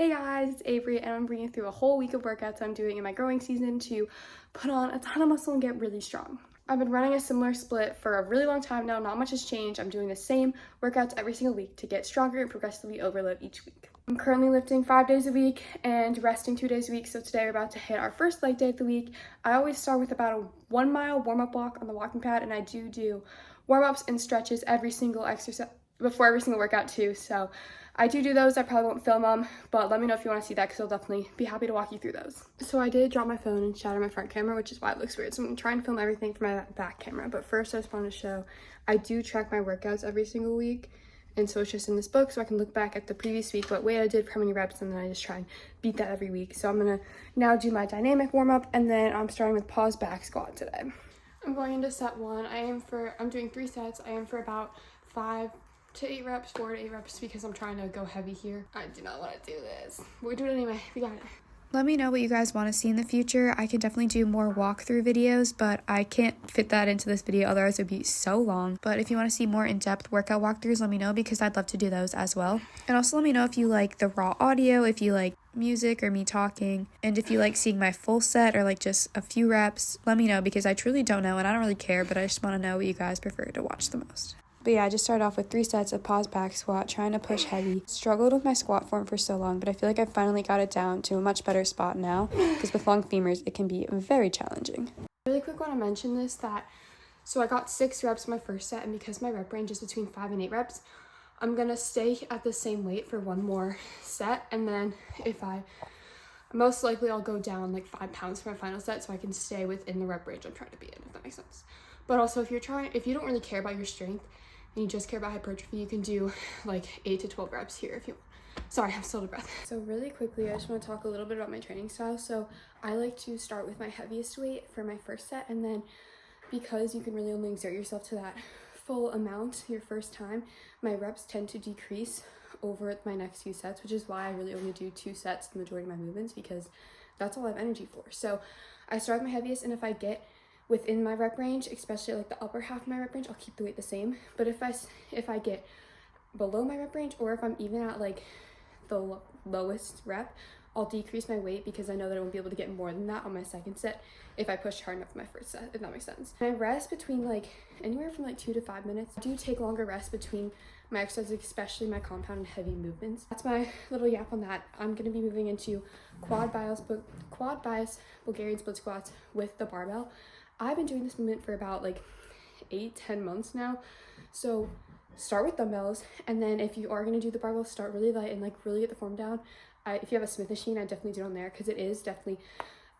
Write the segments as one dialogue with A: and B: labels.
A: Hey guys, it's Avery and I'm bringing you through a whole week of workouts I'm doing in my growing season to put on a ton of muscle and get really strong. I've been running a similar split for a really long time now, not much has changed. I'm doing the same workouts every single week to get stronger and progressively overload each week. I'm currently lifting 5 days a week and resting 2 days a week, so today we're about to hit our first leg day of the week. I always start with about a 1 mile warm-up walk on the walking pad, and I do warm-ups and stretches every single exercise before every single workout too, so I do those. I probably won't film them, but let me know if you want to see that because I'll definitely be happy to walk you through those. So I did drop my phone and shatter my front camera, which is why it looks weird. So I'm trying to film everything from my back camera, but first I just wanted to show I do track my workouts every single week, and so it's just in this book so I can look back at the previous week, what weight I did, how many reps, and then I just try and beat that every week. So I'm gonna now do my dynamic warm-up, and then I'm starting with pause back squat today. I'm going into set 1. I'm doing 3 sets. I aim for about 5 to 8 reps, 4 to 8 reps, because I'm trying to go heavy here. I do not want to do this, but we do it anyway. We got it.
B: Let me know what you guys want to see in the future. I can definitely do more walkthrough videos, but I can't fit that into this video, otherwise it would be so long. But if you want to see more in-depth workout walkthroughs, let me know because I'd love to do those as well. And also let me know if you like the raw audio, if you like music or me talking, and if you like seeing my full set or like just a few reps. Let me know because I truly don't know and I don't really care, but I just want to know what you guys prefer to watch the most. But yeah, I just started off with 3 sets of pause back squat, trying to push heavy. Struggled with my squat form for so long, but I feel like I finally got it down to a much better spot now, because with long femurs, it can be very challenging.
A: Really quick want to mention this, so I got 6 reps my first set, and because my rep range is between 5 and 8 reps, I'm going to stay at the same weight for one more set, and then most likely I'll go down like 5 pounds for my final set so I can stay within the rep range I'm trying to be in, if that makes sense. But also if you don't really care about your strength, and you just care about hypertrophy, you can do like 8 to 12 reps here if you want. Sorry, I'm still out of breath. So really quickly, I just want to talk a little bit about my training style. So I like to start with my heaviest weight for my first set, and then because you can really only exert yourself to that full amount your first time, my reps tend to decrease over my next few sets, which is why I really only do 2 sets the majority of my movements, because that's all I have energy for. So I start with my heaviest, and if I get within my rep range, especially like the upper half of my rep range, I'll keep the weight the same. But if I get below my rep range, or if I'm even at like the lowest rep, I'll decrease my weight because I know that I won't be able to get more than that on my second set if I push hard enough in my first set, if that makes sense. And I rest between like anywhere from like 2 to 5 minutes. I do take longer rests between my exercises, especially my compound and heavy movements. That's my little yap on that. I'm going to be moving into quad bias Bulgarian split squats with the barbell. I've been doing this movement for about like 8-10 months now. So start with dumbbells, and then if you are going to do the barbell, start really light and like really get the form down. If you have a Smith machine, I definitely do it on there because it is definitely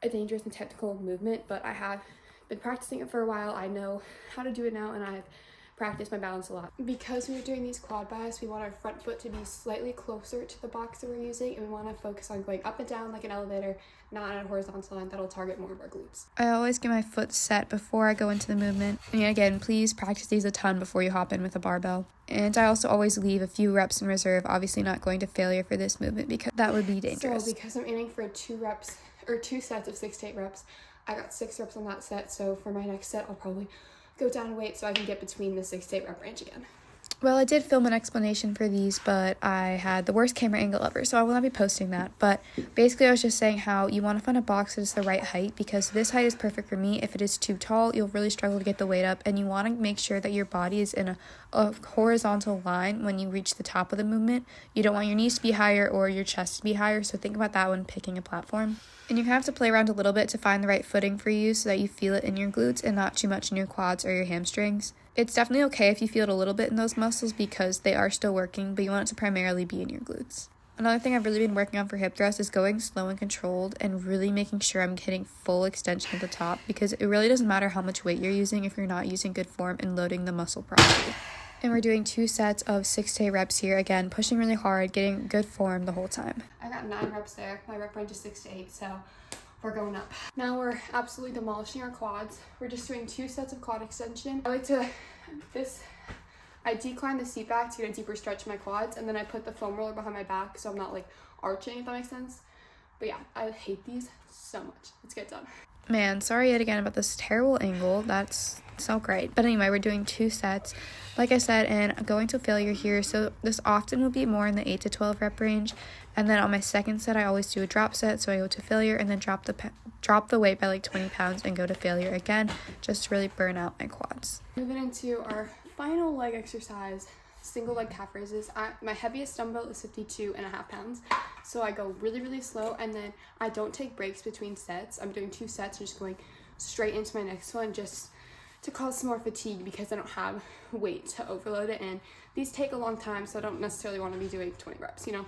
A: a dangerous and technical movement, but I have been practicing it for a while. I know how to do it now, and I've practiced my balance a lot. Because when we're doing these quad bias, we want our front foot to be slightly closer to the box that we're using, and we want to focus on going up and down like an elevator, not on a horizontal line that'll target more of our glutes.
B: I always get my foot set before I go into the movement. And again, please practice these a ton before you hop in with a barbell. And I also always leave a few reps in reserve, obviously not going to failure for this movement because that would be dangerous.
A: So because I'm aiming for 2 sets of 6 to 8 reps, I got 6 reps on that set, so for my next set I'll probably go down in weight so I can get between the 6 to 8 rep range again.
B: Well, I did film an explanation for these, but I had the worst camera angle ever, so I will not be posting that. But basically, I was just saying how you want to find a box that is the right height, because this height is perfect for me. If it is too tall, you'll really struggle to get the weight up, and you want to make sure that your body is in a horizontal line when you reach the top of the movement. You don't want your knees to be higher or your chest to be higher, so think about that when picking a platform. And you have to play around a little bit to find the right footing for you so that you feel it in your glutes and not too much in your quads or your hamstrings. It's definitely okay if you feel it a little bit in those muscles because they are still working, but you want it to primarily be in your glutes. Another thing I've really been working on for hip thrust is going slow and controlled and really making sure I'm hitting full extension at the top, because it really doesn't matter how much weight you're using if you're not using good form and loading the muscle properly. And we're doing 2 sets of 6 to 8 reps here. Again, pushing really hard, getting good form the whole time.
A: I got 9 reps there. My rep range is 6 to 8, so we're going up. Now we're absolutely demolishing our quads. We're just doing 2 sets of quad extension. I decline the seat back to get a deeper stretch in my quads, and then I put the foam roller behind my back so I'm not like arching, if that makes sense. But yeah, I hate these so much. Let's get done.
B: Man, sorry yet again about this terrible angle. That's so great. But anyway, we're doing 2 sets, like I said, and going to failure here. So this often will be more in the 8 to 12 rep range. And then on my second set, I always do a drop set. So I go to failure and then drop the weight by like 20 pounds and go to failure again, just to really burn out my quads.
A: Moving into our final leg exercise, single leg calf raises. My heaviest dumbbell is 52.5 pounds. So I go really, really slow, and then I don't take breaks between sets. I'm doing 2 sets and just going straight into my next one just to cause some more fatigue because I don't have weight to overload it. And these take a long time, so I don't necessarily want to be doing 20 reps, you know?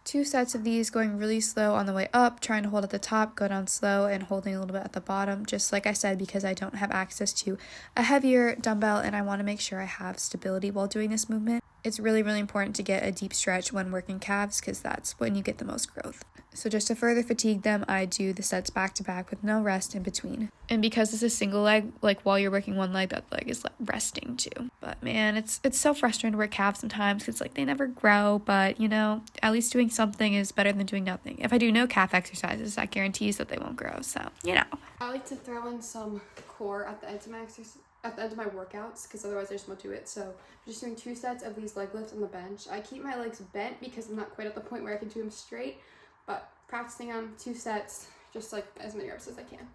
B: 2 sets of these, going really slow on the way up, trying to hold at the top, go down slow, and holding a little bit at the bottom, just like I said, because I don't have access to a heavier dumbbell and I want to make sure I have stability while doing this movement. It's really, really important to get a deep stretch when working calves because that's when you get the most growth. So just to further fatigue them, I do the sets back to back with no rest in between. And because this is single leg, like while you're working one leg, that leg is resting too. But man, it's so frustrating to work calves sometimes because like they never grow, but you know, at least doing something is better than doing nothing. If I do no calf exercises, that guarantees that they won't grow. So, you know.
A: I like to throw in some core at the end of my workouts because otherwise I just won't do it. So I'm just doing 2 sets of these leg lifts on the bench. I keep my legs bent because I'm not quite at the point where I can do them straight, but practicing on 2 sets, just like as many reps as I can.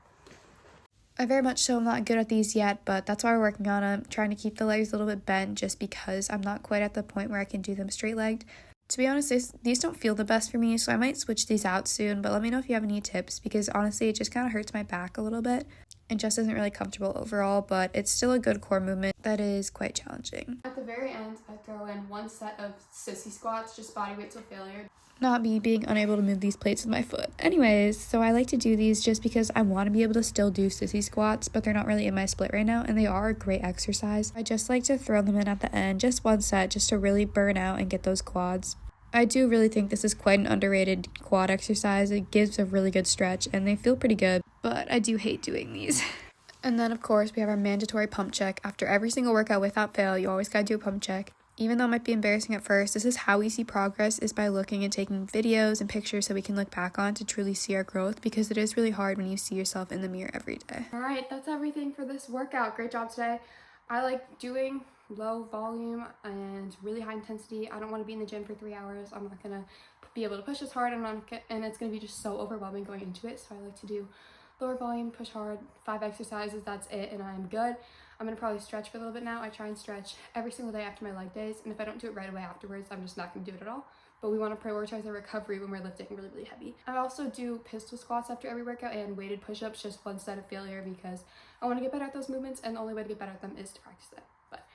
B: I very much so am not good at these yet, but that's why we're working on them, trying to keep the legs a little bit bent just because I'm not quite at the point where I can do them straight-legged. To be honest, these don't feel the best for me, so I might switch these out soon, but let me know if you have any tips because honestly, it just kind of hurts my back a little bit and just isn't really comfortable overall, but it's still a good core movement that is quite challenging.
A: At the very end, I throw in 1 set of sissy squats, just body weight till failure.
B: Not me being unable to move these plates with my foot. Anyways, so I like to do these just because I want to be able to still do sissy squats, but they're not really in my split right now, and they are a great exercise. I just like to throw them in at the end, just 1 set, just to really burn out and get those quads. I do really think this is quite an underrated quad exercise. It gives a really good stretch, and they feel pretty good, but I do hate doing these. And then, of course, we have our mandatory pump check. After every single workout without fail, you always gotta do a pump check. Even though it might be embarrassing at first, this is how we see progress, is by looking and taking videos and pictures so we can look back on to truly see our growth, because it is really hard when you see yourself in the mirror every day.
A: All right, that's everything for this workout. Great job today. I like doing low volume and really high intensity. I don't want to be in the gym for 3 hours. I'm not gonna be able to push as hard, and it's gonna be just so overwhelming going into it. So I like to do lower volume, push hard, 5 exercises, that's it, and I'm good. I'm gonna probably stretch for a little bit now. I try and stretch every single day after my leg days, and if I don't do it right away afterwards, I'm just not gonna do it at all. But we want to prioritize our recovery when we're lifting really, really heavy. I also do pistol squats after every workout and weighted push-ups, just 1 set of failure, because I want to get better at those movements, and the only way to get better at them is to practice them. But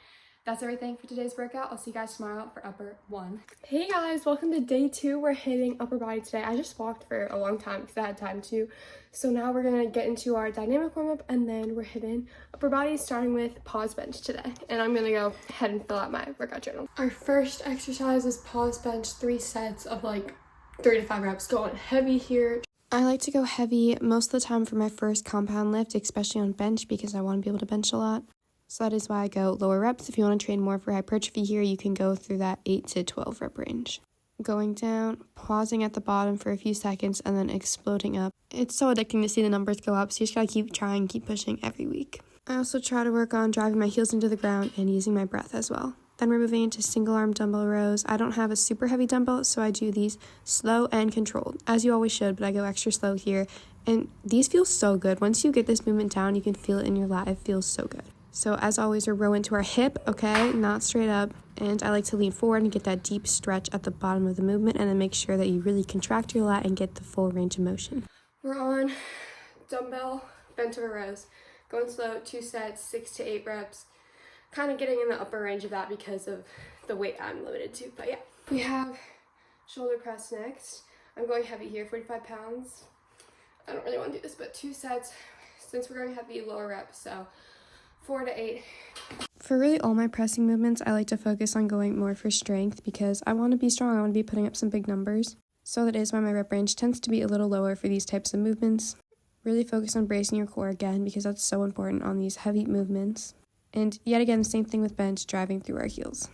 A: that's everything for today's workout. I'll see you guys tomorrow for upper 1. Hey guys, welcome to day 2. We're hitting upper body today. I just walked for a long time because I had time to. So now we're gonna get into our dynamic warm-up, and then we're hitting upper body, starting with pause bench today. And I'm gonna go ahead and fill out my workout journal. Our first exercise is pause bench, 3 sets of like 3 to 5 reps. Going heavy here. I like to go heavy most of the time for my first compound lift, especially on bench, because I want to be able to bench a lot. So that is why I go lower reps. If you want to train more for hypertrophy here, you can go through that 8 to 12 rep range. Going down, pausing at the bottom for a few seconds, and then exploding up. It's so addicting to see the numbers go up, so you just gotta keep trying, keep pushing every week. I also try to work on driving my heels into the ground and using my breath as well. Then we're moving into single arm dumbbell rows. I don't have a super heavy dumbbell, so I do these slow and controlled, as you always should, but I go extra slow here. And these feel so good. Once you get this movement down, you can feel it in your lat. It feels so good. So as always, we're row into our hip, okay, not straight up. And I like to lean forward and get that deep stretch at the bottom of the movement, and then make sure that you really contract your lat and get the full range of motion. We're on dumbbell bent over rows. Going slow, 2 sets, 6 to 8 reps. Kind of getting in the upper range of that because of the weight I'm limited to. But yeah, we have shoulder press next. I'm going heavy here, 45 pounds. I don't really want to do this, but 2 sets. Since we're going heavy, lower reps, so 4 to 8. For really all my pressing movements, I like to focus on going more for strength because I want to be strong. I want to be putting up some big numbers. So that is why my rep range tends to be a little lower for these types of movements. Really focus on bracing your core again because that's so important on these heavy movements. And yet again, the same thing with bench, driving through our heels.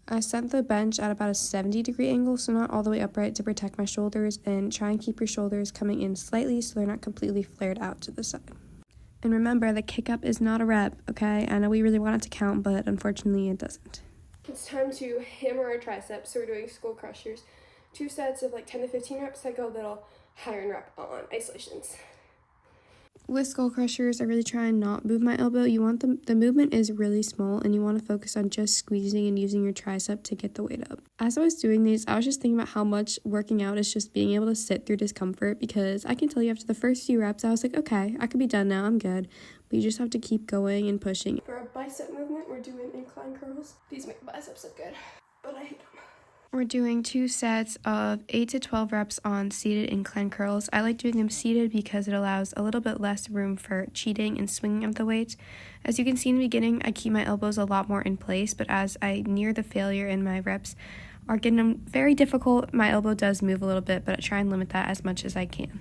A: I set the bench at about a 70-degree angle, so not all the way upright, to protect my shoulders, and try and keep your shoulders coming in slightly so they're not completely flared out to the side. And remember, the kick up is not a rep, okay? I know we really want it to count, but unfortunately it doesn't. It's time to hammer our triceps, so we're doing skull crushers. 2 sets of like 10 to 15 reps. I go a little higher in rep on isolations. With skull crushers, I really try and not move my elbow. You want the movement is really small, and you want to focus on just squeezing and using your tricep to get the weight up. As I was doing these, I was just thinking about how much working out is just being able to sit through discomfort, because I can tell you after the first few reps, I was like, okay, I could be done now, I'm good. But you just have to keep going and pushing. For our bicep movement, we're doing incline curls. These make biceps look good, but I hate them. We're doing 2 sets of 8 to 12 reps on seated incline curls. I like doing them seated because it allows a little bit less room for cheating and swinging of the weight. As you can see in the beginning, I keep my elbows a lot more in place, but as I near the failure in my reps are getting very difficult, my elbow does move a little bit, but I try and limit that as much as I can.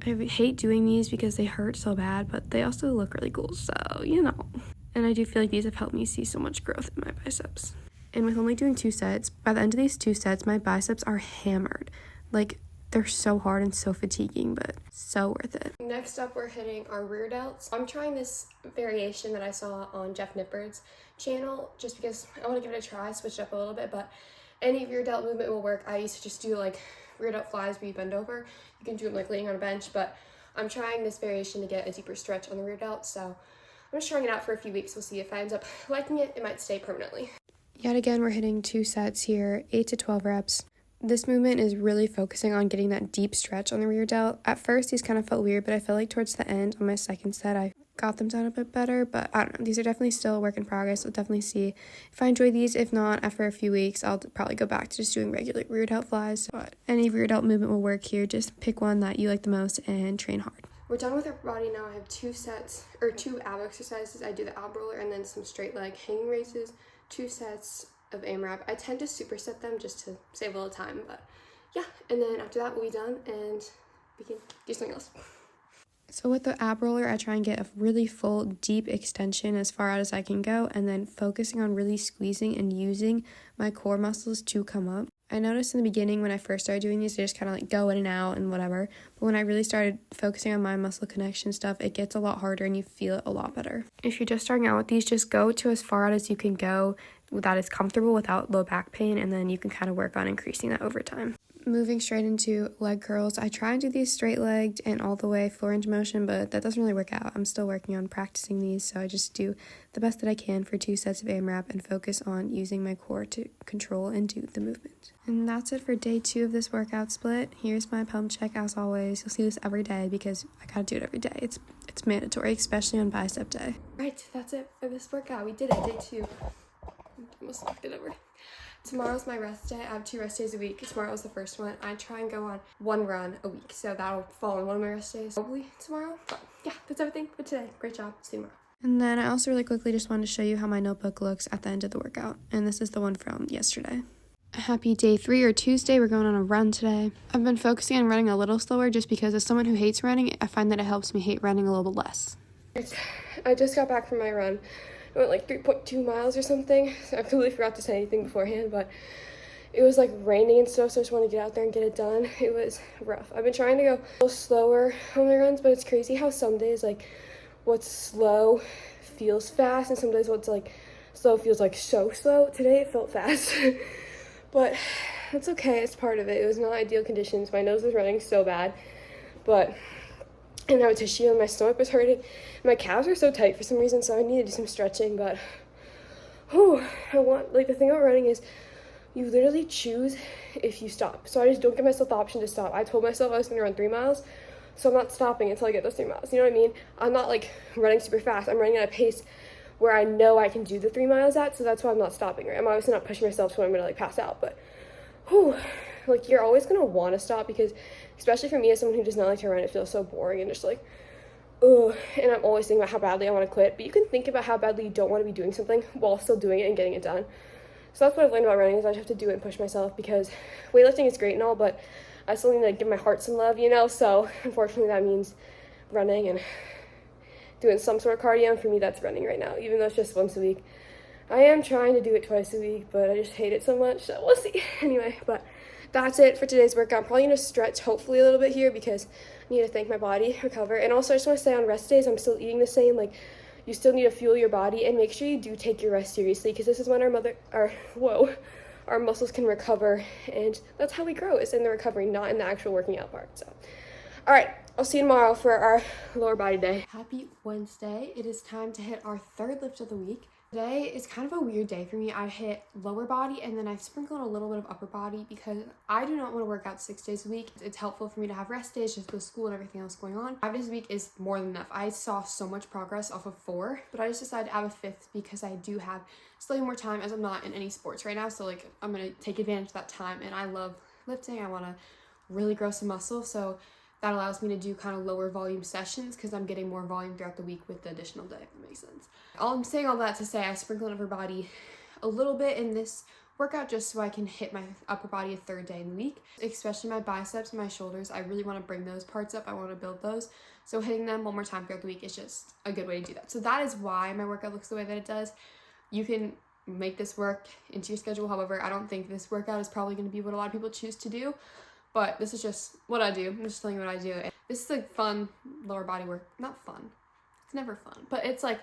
A: I hate doing these because they hurt so bad, but they also look really cool, so, you know. And I do feel like these have helped me see so much growth in my biceps. And with only doing 2 sets, by the end of these 2 sets, my biceps are hammered. Like, they're so hard and so fatiguing, but so worth it. Next up, we're hitting our rear delts. I'm trying this variation that I saw on Jeff Nippard's channel just because I want to give it a try, switch it up a little bit, but any rear delt movement will work. I used to just do like rear delt flies where you bend over. You can do them like laying on a bench, but I'm trying this variation to get a deeper stretch on the rear delt, so I'm just trying it out for a few weeks. We'll see if I end up liking it. It might stay permanently. Yet again, we're hitting 2 sets here, 8 to 12 reps. This movement is really focusing on getting that deep stretch on the rear delt. At first, these kind of felt weird, but I feel like towards the end on my second set, I got them down a bit better, but I don't know. These are definitely still a work in progress. I'll definitely see if I enjoy these. If not, after a few weeks, I'll probably go back to just doing regular rear delt flies. But any rear delt movement will work here. Just pick one that you like the most and train hard. We're done with our body now. I have 2 sets, or 2 ab exercises. I do the ab roller and then some straight leg hanging raises, 2 sets of AMRAP. I tend to superset them just to save a little time, but yeah, and then after that we'll be done and we can do something else. So with the ab roller, I try and get a really full deep extension as far out as I can go, and then focusing on really squeezing and using my core muscles to come up. I noticed in the beginning when I first started doing these, I just kind of like go in and out and whatever, but when I really started focusing on my muscle connection stuff, it gets a lot harder and you feel it a lot better. If you're just starting out with these, just go to as far out as you can go that is comfortable without low back pain, and then you can kind of work on increasing that over time. Moving straight into leg curls, I try and do these straight legged and all the way floor range motion, but that doesn't really work out. I'm still working on practicing these, so I just do the best that I can for 2 sets of AMRAP and focus on using my core to control and do the movement. And that's it for day 2 of this workout split. Here's my pump check as always. You'll see this every day because I gotta do it every day. It's mandatory, especially on bicep day. Right, that's it for this workout. We did it, day 2. Almost knocked it over. Tomorrow's my rest day. I have 2 rest days a week. Tomorrow was the first one. I try and go on 1 run a week, so that'll fall on one of my rest days probably tomorrow. But yeah, that's everything for today. Great job. See you tomorrow. And then I also really quickly just wanted to show you how my notebook looks at the end of the workout, and this is the one from yesterday. Happy day 3 or Tuesday. We're going on a run today. I've been focusing on running a little slower just because as someone who hates running, I find that it helps me hate running a little bit less. I just got back from my run. I went like 3.2 miles or something. I completely forgot to say anything beforehand, but it was like raining and stuff, so I just wanted to get out there and get it done. It was rough. I've been trying to go a little slower on my runs, but it's crazy how some days like what's slow feels fast, and some days what's like slow feels like so slow. Today it felt fast, but it's okay. It's part of it. It was not ideal conditions. My nose was running so bad, but and I had tissue and my stomach was hurting. My calves were so tight for some reason, so I needed to do some stretching, but the thing about running is you literally choose if you stop. So I just don't give myself the option to stop. I told myself I was going to run 3 miles, so I'm not stopping until I get those 3 miles. You know what I mean? I'm not like running super fast. I'm running at a pace where I know I can do the 3 miles at, so that's why I'm not stopping, right? I'm obviously not pushing myself so I'm going to like pass out, but like you're always going to want to stop because especially for me as someone who does not like to run, it feels so boring and just like, and I'm always thinking about how badly I want to quit, but you can think about how badly you don't want to be doing something while still doing it and getting it done. So that's what I've learned about running is I just have to do it and push myself because weightlifting is great and all, but I still need to give my heart some love, you know, so unfortunately that means running and doing some sort of cardio, and for me that's running right now, even though it's just once a week. I am trying to do it twice a week, but I just hate it so much, so we'll see. Anyway, but that's it for today's workout. I'm probably gonna stretch hopefully a little bit here because I need to thank my body, recover. And also I just wanna say on rest days, I'm still eating the same. Like, you still need to fuel your body and make sure you do take your rest seriously because this is when our muscles can recover, and that's how we grow, is in the recovery, not in the actual working out part. So, all right, I'll see you tomorrow for our lower body day. Happy Wednesday. It is time to hit our third lift of the week. Today is kind of a weird day for me. I hit lower body and then I've sprinkled a little bit of upper body because I do not want to work out 6 days a week. It's helpful for me to have rest days just with school and everything else going on. 5 days a week is more than enough. I saw so much progress off of 4, but I just decided to add a 5th because I do have slightly more time as I'm not in any sports right now. So like I'm going to take advantage of that time, and I love lifting. I want to really grow some muscle. So that allows me to do kind of lower volume sessions because I'm getting more volume throughout the week with the additional day, if that makes sense. I'm saying all that to say I sprinkled upper body a little bit in this workout just so I can hit my upper body a 3rd day in the week, especially my biceps and my shoulders. I really want to bring those parts up. I want to build those. So hitting them one more time throughout the week is just a good way to do that. So that is why my workout looks the way that it does. You can make this work into your schedule. However, I don't think this workout is probably going to be what a lot of people choose to do. But this is just what I do. I'm just telling you what I do. This is a fun lower body work. Not fun. It's never fun. But it's like,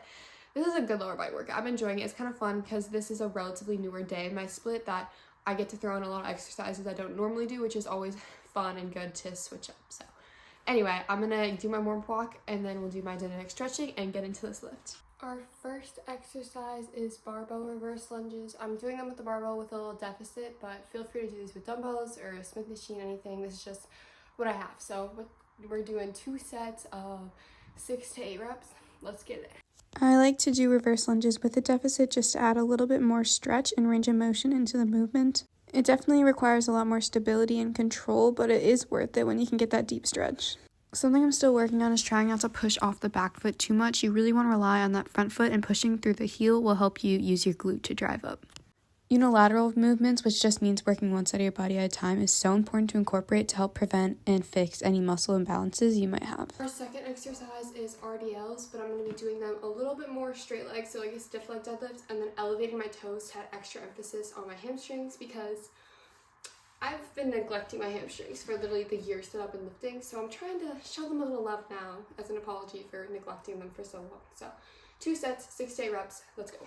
A: this is a good lower body workout. I'm enjoying it. It's kind of fun because this is a relatively newer day in my split that I get to throw in a lot of exercises I don't normally do, which is always fun and good to switch up. So anyway, I'm going to do my warm-up walk and then we'll do my dynamic stretching and get into this lift. Our first exercise is barbell reverse lunges. I'm doing them with the barbell with a little deficit, but feel free to do these with dumbbells or a Smith machine, anything. This is just what I have. So we're doing 2 sets of 6 to 8 reps. Let's get it.
B: I like to do reverse lunges with a deficit just to add a little bit more stretch and range of motion into the movement. It definitely requires a lot more stability and control, but it is worth it when you can get that deep stretch. Something I'm still working on is trying not to push off the back foot too much. You really want to rely on that front foot, and pushing through the heel will help you use your glute to drive up. Unilateral movements, which just means working one side of your body at a time, is so important to incorporate to help prevent and fix any muscle imbalances you might have.
A: Our second exercise is RDLs, but I'm going to be doing them a little bit more straight legs, so like a stiff leg deadlift, and then elevating my toes to add extra emphasis on my hamstrings because I've been neglecting my hamstrings for literally the years that I've been lifting, so I'm trying to show them a little love now as an apology for neglecting them for so long. So 2 sets, 6 to 8 reps, let's go.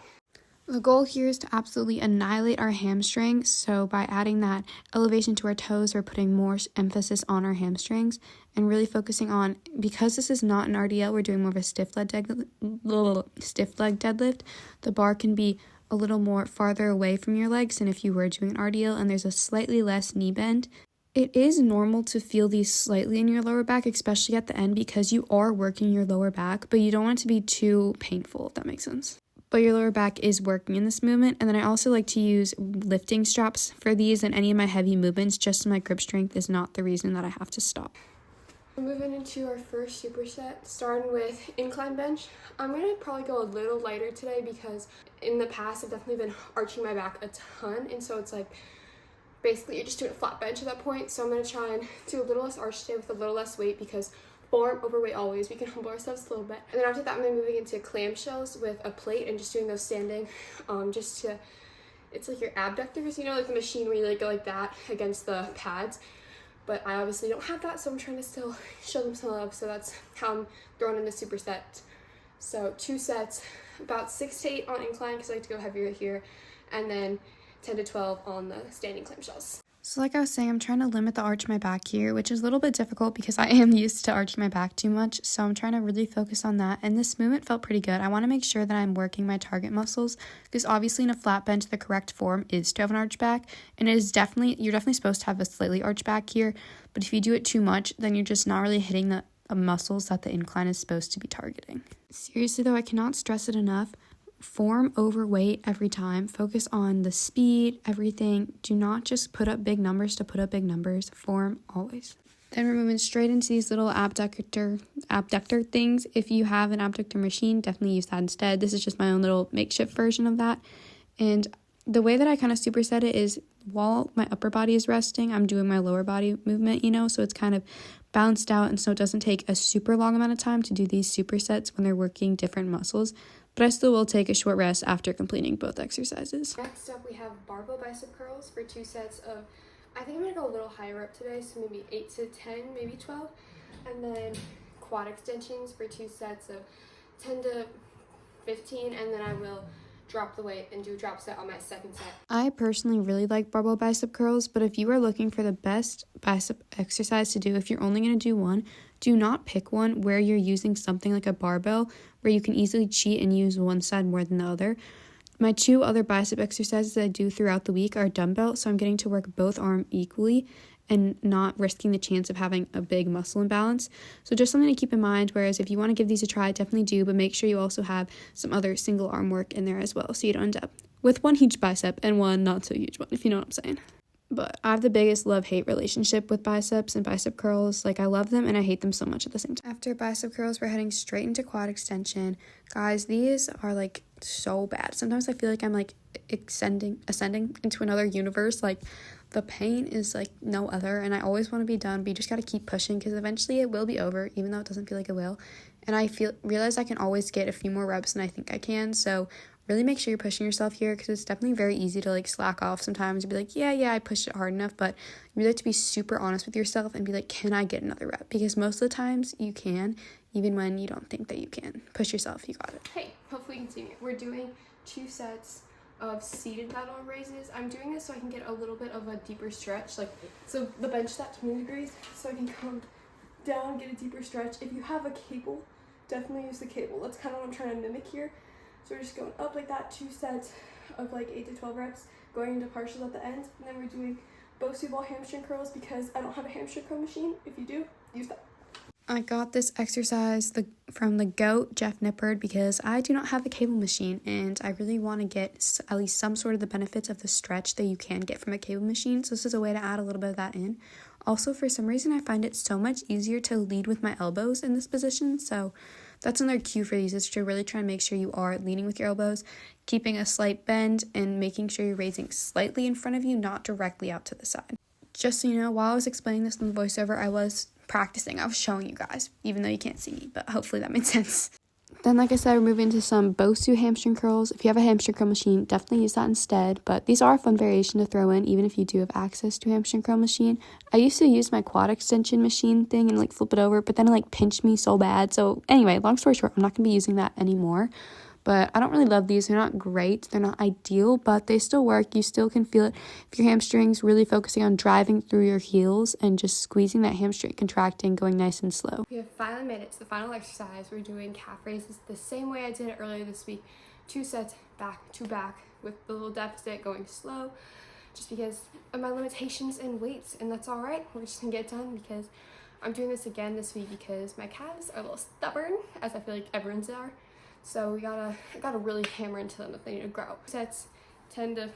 B: The goal here is to absolutely annihilate our hamstrings, so by adding that elevation to our toes, we're putting more emphasis on our hamstrings and really focusing on, because this is not an RDL, we're doing more of a stiff leg deadlift. The bar can be a little more farther away from your legs than if you were doing an RDL, and there's a slightly less knee bend. It is normal to feel these slightly in your lower back, especially at the end, because you are working your lower back, but you don't want it to be too painful, if that makes sense. But your lower back is working in this movement. And then I also like to use lifting straps for these and any of my heavy movements, just so my grip strength is not the reason that I have to stop.
A: We're moving into our first superset, starting with incline bench. I'm going to probably go a little lighter today because in the past I've definitely been arching my back a ton, and so it's like basically you're just doing a flat bench at that point. So I'm going to try and do a little less arch today with a little less weight because form over weight always. We can humble ourselves a little bit. And then after that I'm going to be moving into clamshells with a plate and just doing those standing just to, it's like your abductors, you know, like the machine where you like go like that against the pads. But I obviously don't have that, so I'm trying to still show them some love. So that's how I'm throwing in the superset. So 2 sets, about 6 to 8 on incline because I like to go heavier here, and then 10 to 12 on the standing clamshells.
B: So like I was saying, I'm trying to limit the arch of my back here, which is a little bit difficult because I am used to arching my back too much. So I'm trying to really focus on that. And this movement felt pretty good. I want to make sure that I'm working my target muscles because obviously in a flat bench, the correct form is to have an arch back. And you're definitely supposed to have a slightly arched back here. But if you do it too much, then you're just not really hitting the muscles that the incline is supposed to be targeting. Seriously though, I cannot stress it enough. Form over weight every time. Focus on the speed, everything. Do not just put up big numbers to put up big numbers. Form always. Then we're moving straight into these little abductor things. If you have an abductor machine, definitely use that instead. This is just my own little makeshift version of that. And the way that I kind of superset it is while my upper body is resting, I'm doing my lower body movement, so it's kind of balanced out, and so it doesn't take a super long amount of time to do these supersets when they're working different muscles. but I still will take a short rest after completing both exercises.
A: Next up, we have barbell bicep curls for 2 sets of, I think I'm going to go a little higher up today, so maybe 8 to 10, maybe 12. And then quad extensions for 2 sets of 10 to 15, and then I will drop the weight and do a drop set on my second set.
B: I personally really like barbell bicep curls, but if you are looking for the best bicep exercise to do, if you're only going to do one, do not pick one where you're using something like a barbell where you can easily cheat and use one side more than the other. My 2 other bicep exercises that I do throughout the week are dumbbell, so I'm getting to work both arms equally and not risking the chance of having a big muscle imbalance. So just something to keep in mind, whereas if you want to give these a try, definitely do, but make sure you also have some other single arm work in there as well, so you don't end up with one huge bicep and one not so huge one, if you know what I'm saying. But I have the biggest love-hate relationship with biceps and bicep curls. Like, I love them and I hate them so much at the same time. After bicep curls, we're heading straight into quad extension. Guys, these are like so bad. Sometimes I feel like I'm like ascending into another universe. Like, the pain is like no other, and I always want to be done, but you just got to keep pushing because eventually it will be over, even though it doesn't feel like it will. And I realize I can always get a few more reps than I think I can, so really make sure you're pushing yourself here, because it's definitely very easy to like slack off sometimes and be like, yeah, I pushed it hard enough, but you really have to be super honest with yourself and be like, can I get another rep? Because most of the times you can, even when you don't think that you can. Push yourself, you got it.
A: Hey, hopefully you can see me. We're doing 2 sets of seated lat arm raises. I'm doing this so I can get a little bit of a deeper stretch, like, so the bench sat 20 degrees, so I can come down, get a deeper stretch. If you have a cable, definitely use the cable. That's kind of what I'm trying to mimic here. So we're just going up like that, 2 sets of like 8 to 12 reps, going into partials at the end, and then we're doing Bosu ball hamstring curls because I don't have a hamstring curl machine. If you do, use that.
B: I got this exercise from the GOAT, Jeff Nippard, because I do not have a cable machine, and I really want to get at least some sort of the benefits of the stretch that you can get from a cable machine, so this is a way to add a little bit of that in. Also, for some reason, I find it so much easier to lead with my elbows in this position, so that's another cue for these, is to really try and make sure you are leaning with your elbows, keeping a slight bend, and making sure you're raising slightly in front of you, not directly out to the side. Just so you know, while I was explaining this in the voiceover, I was practicing. I was showing you guys, even though you can't see me, but hopefully that made sense. Then, like I said, we're moving into some Bosu hamstring curls. If you have a hamstring curl machine, definitely use that instead, but these are a fun variation to throw in, even if you do have access to a hamstring curl machine. I used to use my quad extension machine thing and like flip it over, but then it like pinched me so bad. So anyway, long story short, I'm not going to be using that anymore. But I don't really love these. They're not great. They're not ideal, but they still work. You still can feel it if your hamstrings, really focusing on driving through your heels and just squeezing that hamstring, contracting, going nice and slow.
A: We have 5 minutes. The final exercise, we're doing calf raises the same way I did it earlier this week. 2 sets back to back with the little deficit, going slow, just because of my limitations in weights, and that's all right. We're just gonna get it done because I'm doing this again this week because my calves are a little stubborn, as I feel like everyone's are. So we gotta really hammer into them if they need to grow. Sets 10 to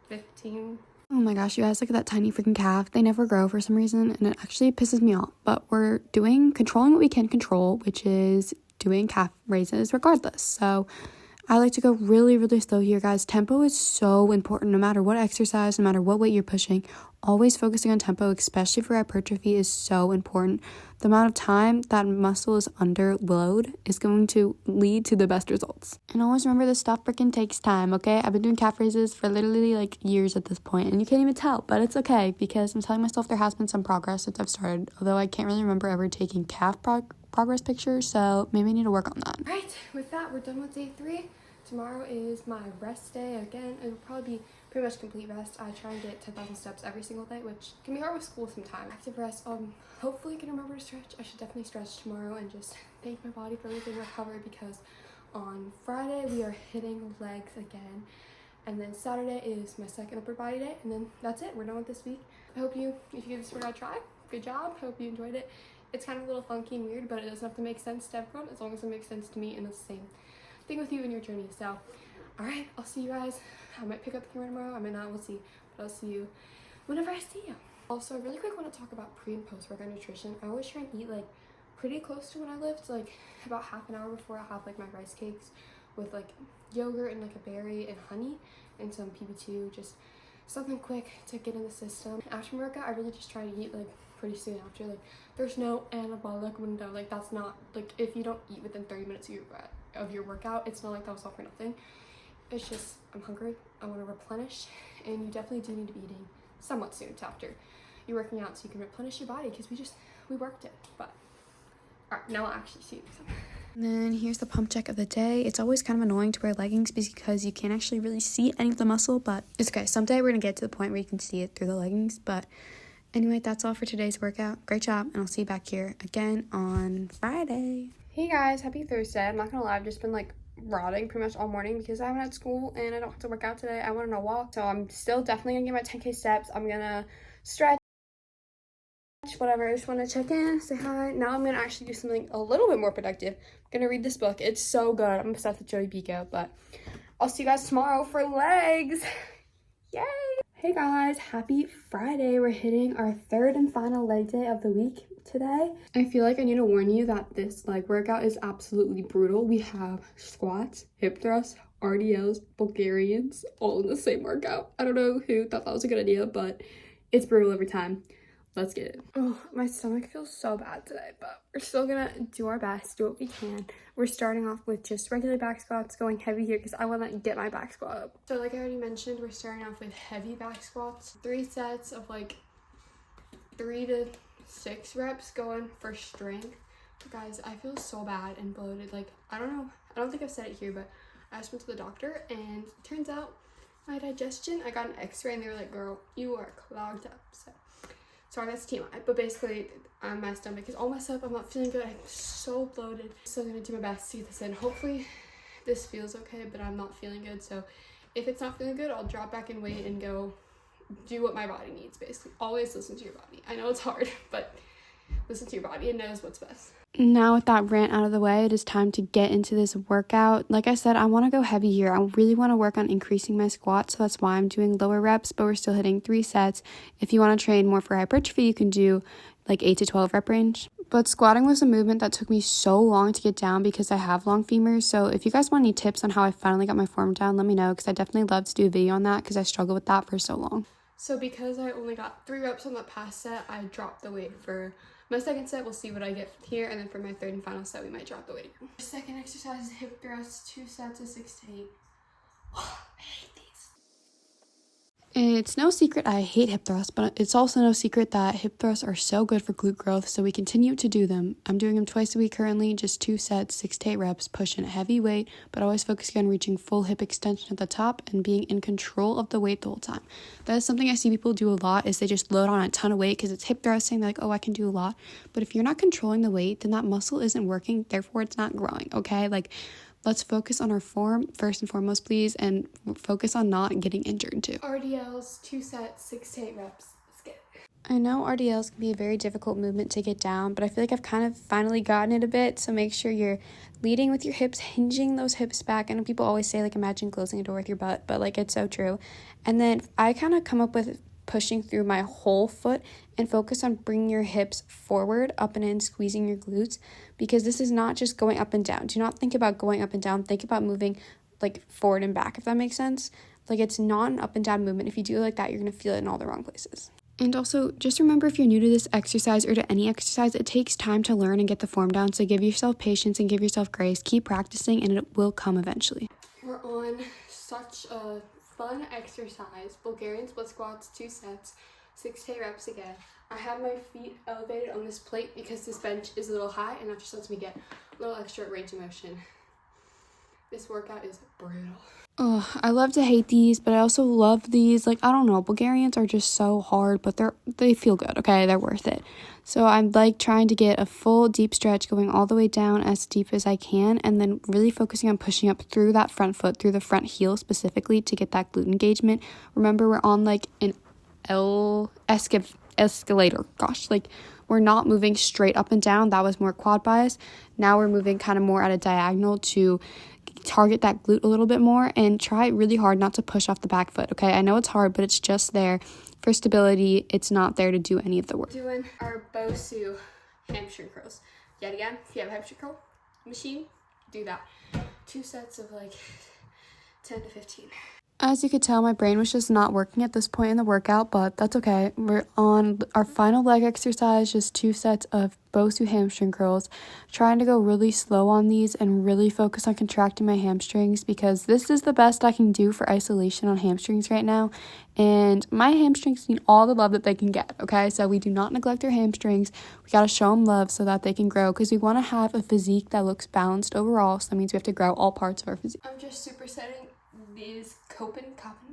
A: 15.
B: Oh my gosh, you guys, look at that tiny freaking calf. They never grow for some reason, and it actually pisses me off. But we're controlling what we can control, which is doing calf raises regardless. So I like to go really, really slow here, guys. Tempo is so important no matter what exercise, no matter what weight you're pushing. Always focusing on tempo, especially for hypertrophy, is so important. The amount of time that muscle is under load is going to lead to the best results. And always remember, this stuff freaking takes time, okay? I've been doing calf raises for literally like years at this point, and you can't even tell, but it's okay because I'm telling myself there has been some progress since I've started, although I can't really remember ever taking calf progress pictures, so maybe I need to work on that.
A: All right, with that, we're done with day 3. Tomorrow is my rest day again. It'll probably be pretty much complete rest. I try and get 10,000 steps every single day, which can be hard with school sometimes. Active rest. Hopefully I can remember to stretch. I should definitely stretch tomorrow and just thank my body for everything recovered, because on Friday we are hitting legs again, and then Saturday is my second upper body day, and then that's it. We're done with this week. I hope if you give this workout a try, good job. Hope you enjoyed it. It's kind of a little funky and weird, but it doesn't have to make sense to everyone as long as it makes sense to me, and it's the same thing with you in your journey. So all right, I'll see you guys. I might pick up the camera tomorrow, I might not, we'll see, but I'll see you whenever I see you. Also, I really quick want to talk about pre and post workout nutrition. I always try and eat like pretty close to when I lift, like about half an hour before I have like my rice cakes with like yogurt and like a berry and honey and some PB2, just something quick to get in the system. After workout, I really just try to eat like pretty soon after. Like, there's no anabolic window. Like, that's not, like, if you don't eat within 30 minutes, you regret. of your workout. It's not like that was all for nothing. It's just I'm hungry, I want to replenish, and you definitely do need to be eating somewhat soon after you're working out so you can replenish your body, because we worked it. But all right, now I'll actually see you.
B: And then here's the pump check of the day. It's always kind of annoying to wear leggings because you can't actually really see any of the muscle, but it's okay. Someday we're gonna get to the point where you can see it through the leggings. But anyway, that's all for today's workout. Great job, and I'll see you back here again on Friday.
A: Hey guys, happy Thursday. I'm not gonna lie, I've just been like rotting pretty much all morning because I haven't had school and I don't have to work out today. I went on a walk, so I'm still definitely gonna get my 10K steps. I'm gonna stretch, whatever. I just want to check in, say hi. Now I'm gonna actually do something a little bit more productive. I'm gonna read this book. It's so good. I'm obsessed with Jodi Picoult, but I'll see you guys tomorrow for legs. Yay! Hey guys, happy Friday. We're hitting our third and final leg day of the week today. I feel like I need to warn you that this leg workout is absolutely brutal. We have squats, hip thrusts, RDLs, Bulgarians, all in the same workout. I don't know who thought that was a good idea, but it's brutal every time. Let's get it. Oh, my stomach feels so bad today, but we're still gonna do our best, do what we can. We're starting off with just regular back squats, going heavy here because I want to get my back squat up. So like I already mentioned, we're starting off with heavy back squats. 3 sets of like 3 to 6 reps going for strength. But guys, I feel so bad and bloated. Like, I don't know, I don't think I've said it here, but I just went to the doctor and it turns out my digestion, I got an x-ray and they were like, girl, you are clogged up. So sorry, that's TMI, but basically my stomach is all messed up. I'm not feeling good. I'm so bloated. Still gonna do my best to get this in. Hopefully this feels okay, but I'm not feeling good. So if it's not feeling good, I'll drop back in weight and go do what my body needs, basically. Always listen to your body. I know it's hard, but listen to your body. It knows what's best. Now with that rant out of the way, it is time to get into this workout. Like I said, I want to go heavy here. I really want to work on increasing my squats, so that's why I'm doing lower reps, but we're still hitting 3 sets. If you want to train more for hypertrophy, you can do like 8 to 12 rep range. But squatting was a movement that took me so long to get down because I have long femurs. So if you guys want any tips on how I finally got my form down, let me know, because I definitely love to do a video on that because I struggled with that for so long. So because I only got 3 reps on that past set, I dropped the weight for my second set. We'll see what I get here, and then for my third and final set, we might drop the weight again. Second exercise is hip thrusts, 2 sets of 6 to 8. Oh, I hate these. It's no secret I hate hip thrusts, but it's also no secret that hip thrusts are so good for glute growth, so we continue to do them. I'm doing them twice a week currently, just 2 sets, 6 to 8 reps, pushing a heavy weight, but always focusing on reaching full hip extension at the top and being in control of the weight the whole time. That is something I see people do a lot, is they just load on a ton of weight because it's hip thrusting. They're like, oh, I can do a lot. But if you're not controlling the weight, then that muscle isn't working, therefore it's not growing, okay? Like, let's focus on our form first and foremost, please, and focus on not getting injured too. RDLs, 2 sets, 6 to 8 reps. Let's get it. I know RDLs can be a very difficult movement to get down, but I feel like I've kind of finally gotten it a bit, so make sure you're leading with your hips, hinging those hips back. I know people always say, like, imagine closing a door with your butt, but, like, it's so true. And then I kind of come up with pushing through my whole foot and focus on bringing your hips forward, up and in, squeezing your glutes, because this is not just going up and down. Do not think about going up and down. Think about moving like forward and back, if that makes sense. Like, it's not an up and down movement. If you do it like that, you're going to feel it in all the wrong places. And also, just remember, if you're new to this exercise or to any exercise, it takes time to learn and get the form down. So give yourself patience and give yourself grace. Keep practicing and it will come eventually. We're on such a fun exercise. Bulgarian split squats, 2 sets, 6 to 8 reps again. I have my feet elevated on this plate because this bench is a little high and that just lets me get a little extra range of motion. This workout is brutal. Oh, I love to hate these, but I also love these. Like, I don't know, Bulgarians are just so hard, but they feel good, okay? They're worth it. So I'm like trying to get a full deep stretch, going all the way down as deep as I can, and then really focusing on pushing up through that front foot, through the front heel specifically, to get that glute engagement. Remember, we're on like an escalator. Gosh, like, we're not moving straight up and down. That was more quad bias. Now we're moving kind of more at a diagonal to target that glute a little bit more, and try really hard not to push off the back foot, okay? I know it's hard, but it's just there for stability. It's not there to do any of the work. Doing our Bosu hamstring curls. Yet again, if you have a hamstring curl machine, do that. 2 sets of like 10 to 15. As you could tell, my brain was just not working at this point in the workout, but that's okay. We're on our final leg exercise, just 2 sets of BOSU hamstring curls. Trying to go really slow on these and really focus on contracting my hamstrings because this is the best I can do for isolation on hamstrings right now. And my hamstrings need all the love that they can get, okay? So we do not neglect our hamstrings. We got to show them love so that they can grow because we want to have a physique that looks balanced overall. So that means we have to grow all parts of our physique. I'm just supersetting these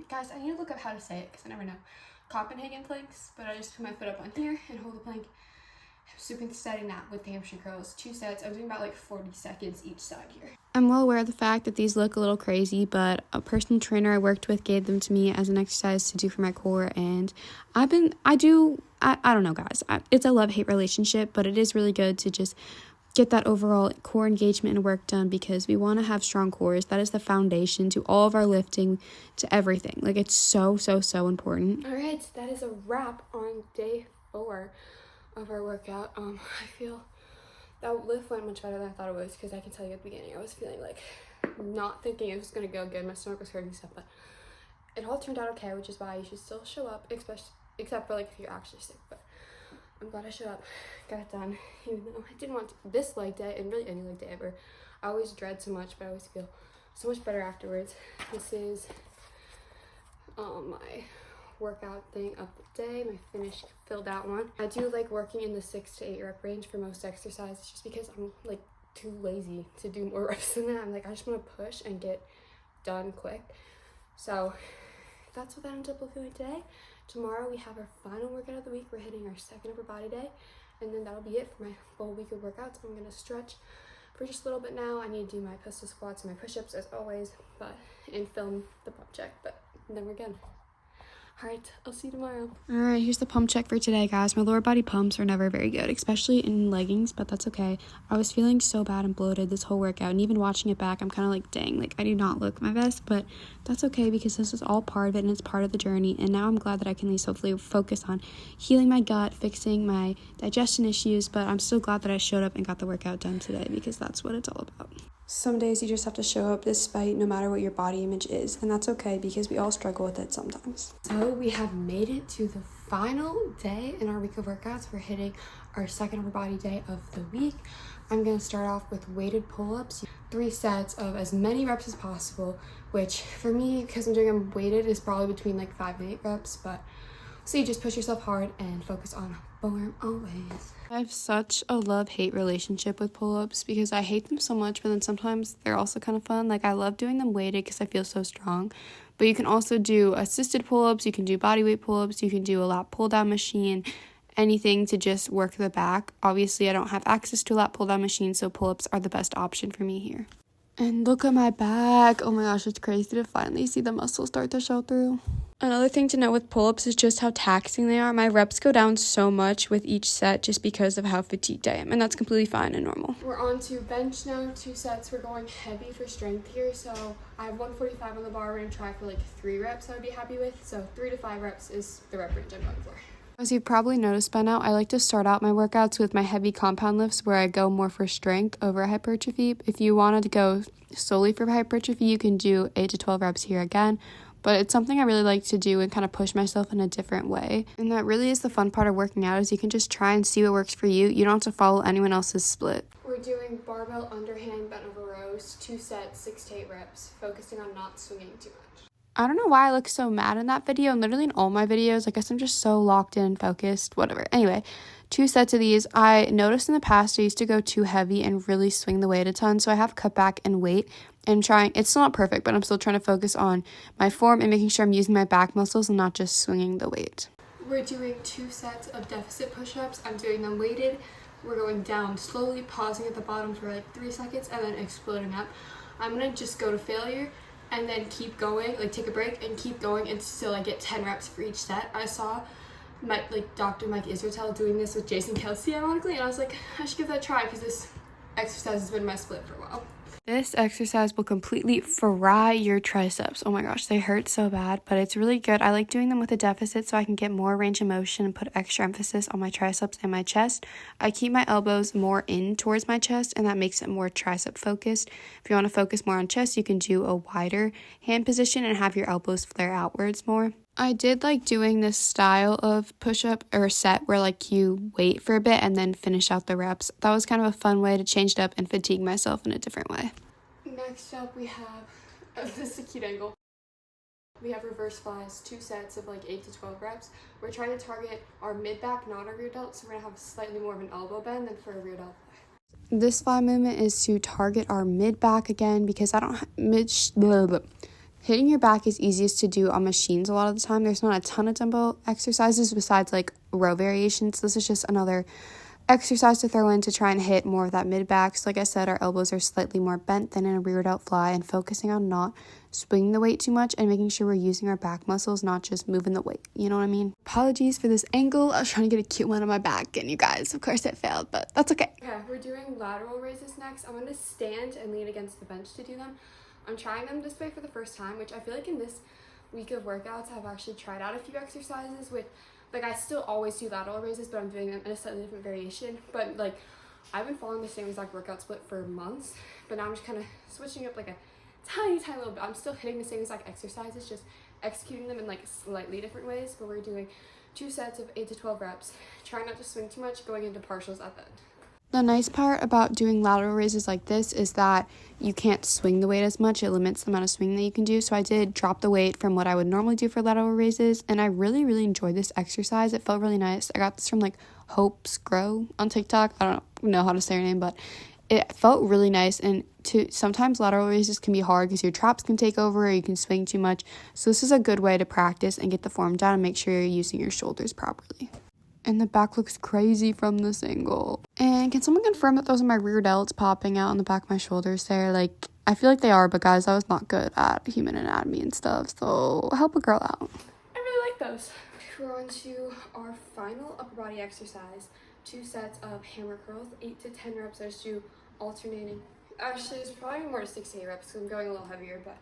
A: guys, I need to look up how to say it because I never know. Copenhagen planks, but I just put my foot up on here and hold the plank. I'm supersetting that with the hamstring curls. 2 sets. I'm doing about like 40 seconds each side here. I'm well aware of the fact that these look a little crazy, but a personal trainer I worked with gave them to me as an exercise to do for my core, and I don't know, guys. It's a love-hate relationship, but it is really good to just get that overall core engagement and work done because we want to have strong cores. That is the foundation to all of our lifting, to everything. Like, it's so important. All right, that is a wrap on day 4 of our workout. I feel that lift went much better than I thought it was because I can tell you at the beginning I was feeling like not thinking it was going to go good. My stomach was hurting stuff, but it all turned out okay, which is why you should still show up, except for like if you're actually sick. But I'm glad I showed up, got it done, even though I didn't want to. This leg day, and really any leg day ever, I always dread so much, but I always feel so much better afterwards. This is my workout thing of the day, my finished filled out one. I do like working in the 6 to 8 rep range for most exercises just because I'm like too lazy to do more reps than that. I'm like, I just want to push and get done quick. So that's what I ended up feeling today. Tomorrow we have our final workout of the week. We're hitting our 2nd upper body day, and then that'll be it for my full week of workouts. I'm gonna stretch for just a little bit now. I need to do my pistol squats and my push-ups as always, and film the pump check, but then we're good. All right, I'll see you tomorrow. All right, here's the pump check for today, guys. My lower body pumps are never very good, especially in leggings, but that's okay. I was feeling so bad and bloated this whole workout, and even watching it back, I'm kind of like, dang, like I do not look my best, but that's okay because this is all part of it and it's part of the journey. And now I'm glad that I can at least hopefully focus on healing my gut, fixing my digestion issues, but I'm still glad that I showed up and got the workout done today because that's what it's all about. Some days you just have to show up despite no matter what your body image is, and that's okay because we all struggle with it sometimes. So we have made it to the final day in our week of workouts. We're hitting our 2nd upper body day of the week. I'm going to start off with weighted pull-ups, 3 sets of as many reps as possible, which for me, because I'm doing them weighted, is probably between like 5 and 8 reps, but so you just push yourself hard and focus on form always. I have such a love-hate relationship with pull-ups because I hate them so much, but then sometimes they're also kind of fun. Like, I love doing them weighted because I feel so strong, but you can also do assisted pull-ups, you can do body weight pull-ups, you can do a lat pull-down machine, anything to just work the back. Obviously, I don't have access to a lat pull-down machine, so pull-ups are the best option for me here. And look at my back. Oh my gosh, it's crazy to finally see the muscles start to show through. Another thing to note with pull-ups is just how taxing they are. My reps go down so much with each set just because of how fatigued I am, and that's completely fine and normal. We're on to bench now, 2 sets. We're going heavy for strength here, so I have 145 on the bar. We're going to try for like 3 reps I would be happy with, so 3 to 5 reps is the rep range I'm going for. As you've probably noticed by now, I like to start out my workouts with my heavy compound lifts where I go more for strength over hypertrophy. If you wanted to go solely for hypertrophy, you can do 8 to 12 reps here again. But it's something I really like to do and kind of push myself in a different way. And that really is the fun part of working out, is you can just try and see what works for you. You don't have to follow anyone else's split. We're doing barbell underhand bent over rows, 2 sets, 6 to 8 reps, focusing on not swinging too much. I don't know why I look so mad in that video, and literally in all my videos. I guess I'm just so locked in and focused, whatever. Anyway, 2 sets of these. I noticed in the past I used to go too heavy and really swing the weight a ton, so I have cut back in weight and trying. It's still not perfect, but I'm still trying to focus on my form and making sure I'm using my back muscles and not just swinging the weight. We're doing 2 sets of deficit push-ups. I'm doing them weighted. We're going down slowly, pausing at the bottom for like 3 seconds, and then exploding up. I'm going to just go to failure and then keep going, like take a break and keep going until I get 10 reps for each set. I saw Dr. Mike Israetel doing this with Jason Kelsey, ironically, and I was like, I should give that a try because this exercise has been my split for a while. This exercise will completely fry your triceps. Oh my gosh, they hurt so bad, but it's really good. I like doing them with a deficit so I can get more range of motion and put extra emphasis on my triceps and my chest. I keep my elbows more in towards my chest, and that makes it more tricep focused. If you want to focus more on chest, you can do a wider hand position and have your elbows flare outwards more. I did like doing this style of push-up or set where like you wait for a bit and then finish out the reps. That was kind of a fun way to change it up and fatigue myself in a different way. Next up we have, this is a cute angle. We have reverse flies, 2 sets of like 8 to 12 reps. We're trying to target our mid-back, not our rear delt, so we're gonna have slightly more of an elbow bend than for a rear delt fly. This fly movement is to target our mid-back again because hitting your back is easiest to do on machines a lot of the time. There's not a ton of dumbbell exercises besides like row variations. This is just another exercise to throw in to try and hit more of that mid-back. So like I said, our elbows are slightly more bent than in a rear delt fly, and focusing on not swinging the weight too much and making sure we're using our back muscles, not just moving the weight. You know what I mean? Apologies for this angle. I was trying to get a cute one on my back, and you guys, of course it failed, but that's okay. Okay, we're doing lateral raises next. I'm going to stand and lean against the bench to do them. I'm trying them this way for the first time, which I feel like in this week of workouts, I've actually tried out a few exercises with, like, I still always do lateral raises, but I'm doing them in a slightly different variation. But, like, I've been following the same exact workout split for months, but now I'm just kind of switching up, like, a tiny little bit. I'm still hitting the same exact exercises, just executing them in, like, slightly different ways. But we're doing 2 sets of 8 to 12 reps, trying not to swing too much, going into partials at the end. The nice part about doing lateral raises like this is that you can't swing the weight as much. It limits the amount of swing that you can do. So I did drop the weight from what I would normally do for lateral raises, and I really enjoyed this exercise. It felt really nice. I got this from like Hope's Grow on TikTok. I don't know how to say her name, but it felt really nice. And sometimes lateral raises can be hard because your traps can take over or you can swing too much. So this is a good way to practice and get the form down and make sure you're using your shoulders properly. And the back looks crazy from this angle. And can someone confirm that those are my rear delts popping out on the back of my shoulders there? Like, I feel like they are, but guys, I was not good at human anatomy and stuff, so help a girl out. I really like those. We're on to our final upper body exercise. 2 sets of hammer curls, 8 to 10 reps. I just do alternating. Actually, it's probably more to 6 to 8 reps because I'm going a little heavier, but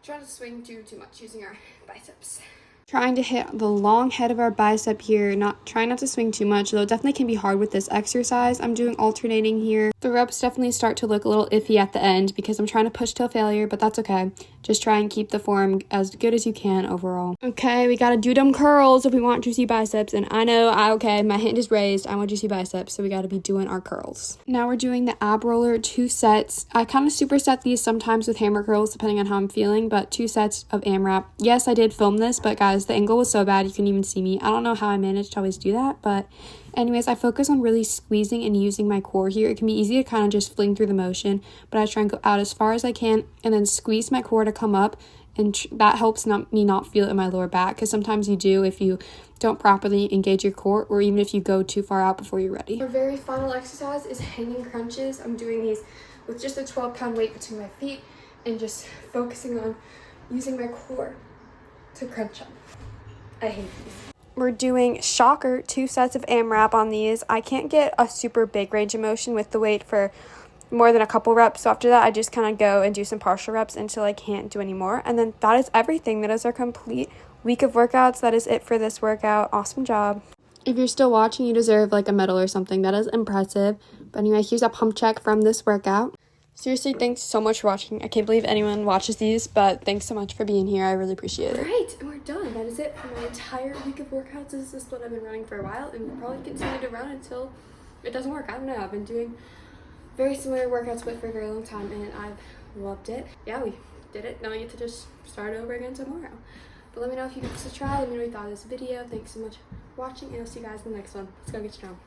A: trying to swing too much using our biceps. Trying to hit the long head of our bicep here, trying not to swing too much, though it definitely can be hard with this exercise. I'm doing alternating here. The reps definitely start to look a little iffy at the end because I'm trying to push till failure, but that's okay. Just try and keep the form as good as you can overall. Okay, we gotta do them curls if we want juicy biceps, and I know, okay, my hand is raised, I want juicy biceps, so we gotta be doing our curls. Now we're doing the ab roller, 2 sets. I kind of superset these sometimes with hammer curls depending on how I'm feeling, but 2 sets of AMRAP. Yes, I did film this, but guys, the angle was so bad you couldn't even see me. I don't know how I managed to always do that, but anyways, I focus on really squeezing and using my core here. It can be easy to kind of just fling through the motion, but I try and go out as far as I can and then squeeze my core to come up, and that helps me not feel it in my lower back, because sometimes you do if you don't properly engage your core, or even if you go too far out before you're ready. Our very final exercise is hanging crunches. I'm doing these with just a 12-pound weight between my feet and just focusing on using my core to crunch up. I hate these. We're doing, shocker, 2 sets of AMRAP on these. I can't get a super big range of motion with the weight for more than a couple reps. So after that, I just kind of go and do some partial reps until I can't do any more. And then that is everything. That is our complete week of workouts. That is it for this workout. Awesome job. If you're still watching, you deserve like a medal or something. That is impressive. But anyway, here's a pump check from this workout. Seriously, thanks so much for watching. I can't believe anyone watches these, but thanks so much for being here. I really appreciate it. All right, and we're done. That is it for my entire week of workouts. This is what I've been running for a while, and we'll probably continue to run until it doesn't work. I don't know. I've been doing very similar workouts for a very long time, and I've loved it. Yeah, we did it. Now I get to just start over again tomorrow. But let me know if you give this a try. Let me know what you thought of this video. Thanks so much for watching, and I'll see you guys in the next one. Let's go get strong.